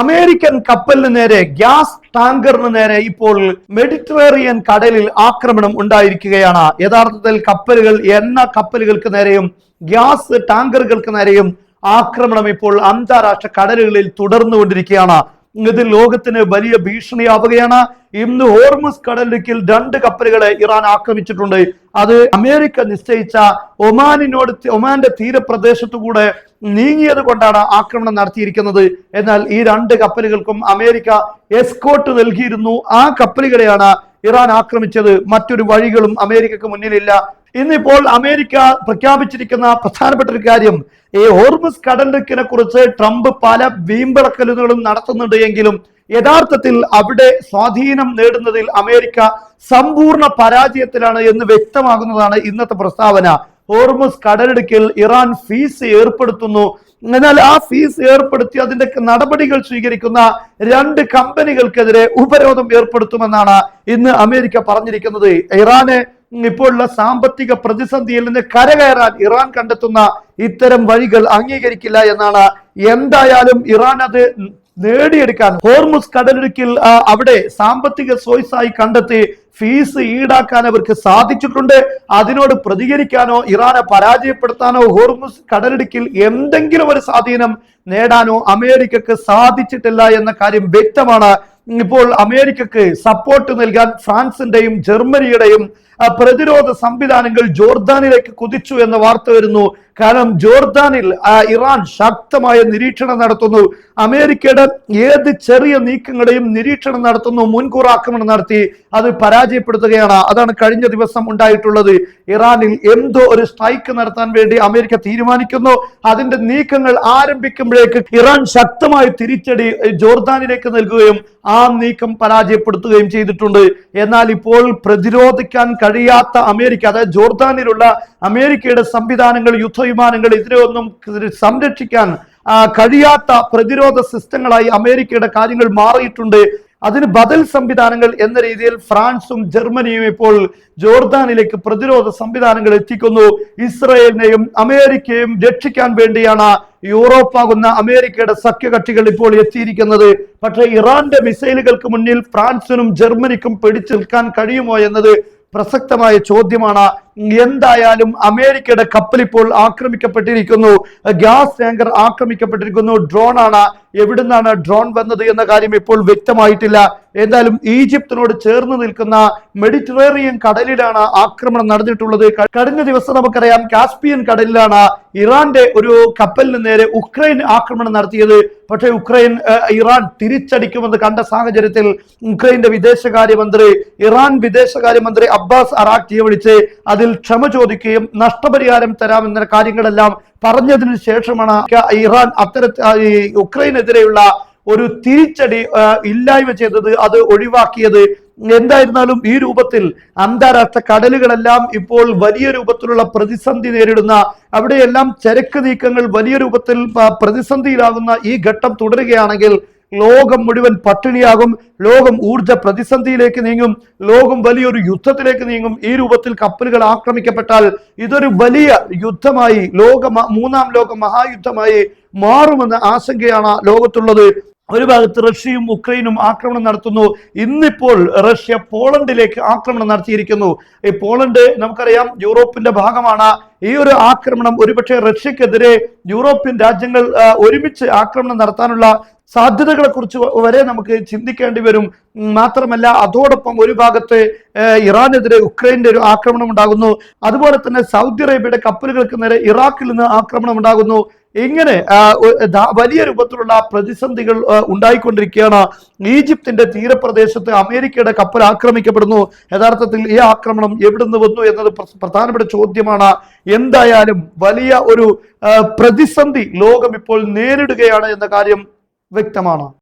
American കപ്പലിന് നേരെ, gas ടാങ്കറിന് നേരെ ഇപ്പോൾ മെഡിറ്ററേനിയൻ കടലിൽ ആക്രമണം ഉണ്ടായിരിക്കുകയാണ്. യഥാർത്ഥത്തിൽ കപ്പലുകൾ, എണ്ണ കപ്പലുകൾക്ക് നേരെയും ഗ്യാസ് ടാങ്കറുകൾക്ക് നേരെയും ആക്രമണം ഇപ്പോൾ അന്താരാഷ്ട്ര കടലുകളിൽ തുടർന്നുകൊണ്ടിരിക്കുകയാണ്. ഇത് ലോകത്തിന് വലിയ ഭീഷണിയാവുകയാണ്. ഇന്ന് ഹോർമുസ് കടലിടുക്കിൽ 2 കപ്പലുകളെ ഇറാൻ ആക്രമിച്ചിട്ടുണ്ട്. അത് അമേരിക്ക നിശ്ചയിച്ച ഒമാന്റെ തീരപ്രദേശത്തു കൂടെ നീങ്ങിയത് കൊണ്ടാണ് ആക്രമണം നടത്തിയിരിക്കുന്നത്. എന്നാൽ ഈ 2 കപ്പലുകൾക്കും അമേരിക്ക എസ്കോർട്ട് നൽകിയിരുന്നു. ആ കപ്പലുകളെയാണ് ഇറാൻ ആക്രമിച്ചത്. മറ്റൊരു വഴികളും അമേരിക്കക്ക് മുന്നിലില്ല. ഇന്നിപ്പോൾ അമേരിക്ക പ്രഖ്യാപിച്ചിരിക്കുന്ന പ്രധാനപ്പെട്ട ഒരു കാര്യം, ഈ ഹോർമുസ് കടലിടുക്കിനെ കുറിച്ച് ട്രംപ് പല വീമ്പളക്കലുകളും നടത്തുന്നുണ്ട് എങ്കിലും യഥാർത്ഥത്തിൽ അവിടെ സ്വാധീനം നേടുന്നതിൽ അമേരിക്ക സമ്പൂർണ്ണ പരാജയത്തിലാണ് എന്ന് വ്യക്തമാകുന്നതാണ് ഇന്നത്തെ പ്രസ്താവന. ഹോർമുസ് കടലിടുക്കിൽ ഇറാൻ ഫീസ് ഏർപ്പെടുത്തുന്നു. എന്നാൽ ആ ഫീസ് ഏർപ്പെടുത്തി അതിന്റെ നടപടികൾ സ്വീകരിക്കുന്ന 2 കമ്പനികൾക്കെതിരെ ഉപരോധം ഏർപ്പെടുത്തുമെന്നാണ് ഇന്ന് അമേരിക്ക പറഞ്ഞിരിക്കുന്നത്. ഇറാന് ഇപ്പോഴുള്ള സാമ്പത്തിക പ്രതിസന്ധിയിൽ നിന്ന് കരകയറാൻ ഇറാൻ കണ്ടെത്തുന്ന ഇത്തരം വഴികൾ അംഗീകരിക്കില്ല എന്നാണ്. എന്തായാലും ഇറാൻ അത് നേടിയെടുക്കാൻ ഹോർമുസ് കടലിടുക്കിൽ അവിടെ സാമ്പത്തിക സോഴ്സായി കണ്ടെത്തി ഫീസ് ഈടാക്കാൻ അവർക്ക് സാധിച്ചിട്ടുണ്ട്. അതിനോട് പ്രതികരിക്കാനോ ഇറാനെ പരാജയപ്പെടുത്താനോ ഹോർമുസ് കടലിടുക്കിൽ എന്തെങ്കിലും ഒരു സ്വാധീനം നേടാനോ അമേരിക്കക്ക് സാധിച്ചിട്ടില്ല എന്ന കാര്യം വ്യക്തമാണ്. ഇപ്പോൾ അമേരിക്കക്ക് സപ്പോർട്ട് നൽകാൻ ഫ്രാൻസിന്റെയും ജർമ്മനിയുടെയും പ്രതിരോധ സംവിധാനങ്ങൾ ജോർദാനിലേക്ക് കുതിച്ചു എന്ന വാർത്ത വരുന്നു. കാരണം ജോർദാനിൽ ഇറാൻ ശക്തമായ നിരീക്ഷണം നടത്തുന്നു. അമേരിക്കയുടെ ഏത് ചെറിയ നീക്കങ്ങളെയും നിരീക്ഷണം നടത്തുന്നു. മുൻകൂർ ആക്രമണം നടത്തി അത് പരാജയപ്പെടുത്തുകയാണ്. അതാണ് കഴിഞ്ഞ ദിവസം ഉണ്ടായിട്ടുള്ളത്. ഇറാനിൽ എന്തോ ഒരു സ്ട്രൈക്ക് നടത്താൻ വേണ്ടി അമേരിക്ക തീരുമാനിക്കുന്നു. അതിന്റെ നീക്കങ്ങൾ ആരംഭിക്കുമ്പോഴേക്ക് ഇറാൻ ശക്തമായ തിരിച്ചടി ജോർദാനിലേക്ക് നൽകുകയും ആ നീക്കം പരാജയപ്പെടുത്തുകയും ചെയ്തിട്ടുണ്ട്. എന്നാൽ ഇപ്പോൾ പ്രതിരോധിക്കാൻ കഴിയാത്ത അമേരിക്ക, അതായത് ജോർദാനിലുള്ള അമേരിക്കയുടെ സംവിധാനങ്ങൾ, യുദ്ധവിമാനങ്ങൾ, ഇതിനെയൊന്നും സംരക്ഷിക്കാൻ കഴിയാത്ത പ്രതിരോധ സിസ്റ്റങ്ങളായി അമേരിക്കയുടെ കാര്യങ്ങൾ മാറിയിട്ടുണ്ട്. അതിന് ബദൽ സംവിധാനങ്ങൾ എന്ന രീതിയിൽ ഫ്രാൻസും ജർമ്മനിയും ഇപ്പോൾ ജോർദാനിലേക്ക് പ്രതിരോധ സംവിധാനങ്ങൾ എത്തിക്കുന്നു. ഇസ്രയേലിനെയും അമേരിക്കയും രക്ഷിക്കാൻ വേണ്ടിയാണ് യൂറോപ്പാകുന്ന അമേരിക്കയുടെ സഖ്യകക്ഷികൾ ഇപ്പോൾ എത്തിയിരിക്കുന്നത്. പക്ഷേ ഇറാന്റെ മിസൈലുകൾക്ക് മുന്നിൽ ഫ്രാൻസിനും ജർമ്മനിക്കും പിടിച്ചു നിൽക്കാൻ കഴിയുമോ എന്നത് പ്രസക്തമായ ചോദ്യമാണ്. എന്തായാലും അമേരിക്കയുടെ കപ്പൽ ഇപ്പോൾ ആക്രമിക്കപ്പെട്ടിരിക്കുന്നു. Gas tanker ആക്രമിക്കപ്പെട്ടിരിക്കുന്നു. ഡ്രോണാണ്. എവിടുന്നാണ് ഡ്രോൺ വന്നത് എന്ന കാര്യം ഇപ്പോൾ വ്യക്തമായിട്ടില്ല. എന്തായാലും ഈജിപ്തിനോട് ചേർന്ന് നിൽക്കുന്ന മെഡിറ്ററേനിയൻ കടലിലാണ് ആക്രമണം നടന്നിട്ടുള്ളത്. കഴിഞ്ഞ ദിവസം നമുക്കറിയാം കാസ്പിയൻ കടലിലാണ് ഇറാന്റെ ഒരു കപ്പലിന് നേരെ ഉക്രൈൻ ആക്രമണം നടത്തിയത്. പക്ഷേ ഇറാൻ തിരിച്ചടിക്കുമെന്ന് കണ്ട സാഹചര്യത്തിൽ ഉക്രൈന്റെ വിദേശകാര്യമന്ത്രി ഇറാൻ വിദേശകാര്യമന്ത്രി അബ്ബാസ് അറാഖ്ചിയെ വിളിച്ച് അതിൽ ക്ഷമ ചോദിക്കുകയും നഷ്ടപരിഹാരം തരാമെന്ന കാര്യങ്ങളെല്ലാം പറഞ്ഞതിന് ശേഷമാണ് ഇറാൻ ഉക്രൈനെതിരെയുള്ള ഒരു തിരിച്ചടി ഇല്ലായ്മ ചെയ്തത്, അത് ഒഴിവാക്കിയത്. എന്തായിരുന്നാലും ഈ രൂപത്തിൽ അന്താരാഷ്ട്ര കടലുകളെല്ലാം ഇപ്പോൾ വലിയ രൂപത്തിലുള്ള പ്രതിസന്ധി നേരിടുന്ന, അവിടെയെല്ലാം ചരക്ക് നീക്കങ്ങൾ വലിയ രൂപത്തിൽ പ്രതിസന്ധിയിലാകുന്ന ഈ ഘട്ടം തുടരുകയാണെങ്കിൽ ലോകം മുഴുവൻ പട്ടിണിയാകും. ലോകം ഊർജ പ്രതിസന്ധിയിലേക്ക് നീങ്ങും. ലോകം വലിയൊരു യുദ്ധത്തിലേക്ക് നീങ്ങും. ഈ രൂപത്തിൽ കപ്പലുകൾ ആക്രമിക്കപ്പെട്ടാൽ ഇതൊരു വലിയ യുദ്ധമായി, മൂന്നാം ലോക മഹായുദ്ധമായി മാറുമെന്ന ആശങ്കയാണ് ലോകത്തുള്ളത്. ഒരു ഭാഗത്ത് റഷ്യയും ഉക്രൈനും ആക്രമണം നടത്തുന്നു. ഇന്നിപ്പോൾ റഷ്യ പോളണ്ടിലേക്ക് ആക്രമണം നടത്തിയിരിക്കുന്നു. ഈ പോളണ്ട് നമുക്കറിയാം യൂറോപ്പിന്റെ ഭാഗമാണ്. ഈ ഒരു ആക്രമണം ഒരുപക്ഷെ റഷ്യക്കെതിരെ യൂറോപ്യൻ രാജ്യങ്ങൾ ഒരുമിച്ച് ആക്രമണം നടത്താനുള്ള സാധ്യതകളെ കുറിച്ച് വരെ നമുക്ക് ചിന്തിക്കേണ്ടി വരും. മാത്രമല്ല അതോടൊപ്പം ഒരു ഭാഗത്ത് ഇറാനെതിരെ ഉക്രൈന്റെ ഒരു ആക്രമണം ഉണ്ടാകുന്നു. അതുപോലെ തന്നെ സൗദി അറേബ്യയുടെ കപ്പലുകൾക്ക് നേരെ ഇറാഖിൽ നിന്ന് ആക്രമണം ഉണ്ടാകുന്നു. ഇങ്ങനെ വലിയ രൂപത്തിലുള്ള പ്രതിസന്ധികൾ ഉണ്ടായിക്കൊണ്ടിരിക്കുകയാണ്. ഈജിപ്തിന്റെ തീരപ്രദേശത്ത് അമേരിക്കയുടെ കപ്പൽ ആക്രമിക്കപ്പെടുന്നു. യഥാർത്ഥത്തിൽ ഈ ആക്രമണം എവിടുന്ന് വന്നു എന്നത് പ്രധാനപ്പെട്ട ചോദ്യമാണ്. എന്തായാലും വലിയ ഒരു പ്രതിസന്ധി ലോകം ഇപ്പോൾ നേരിടുകയാണ് എന്ന കാര്യം വ്യക്തമാണ്.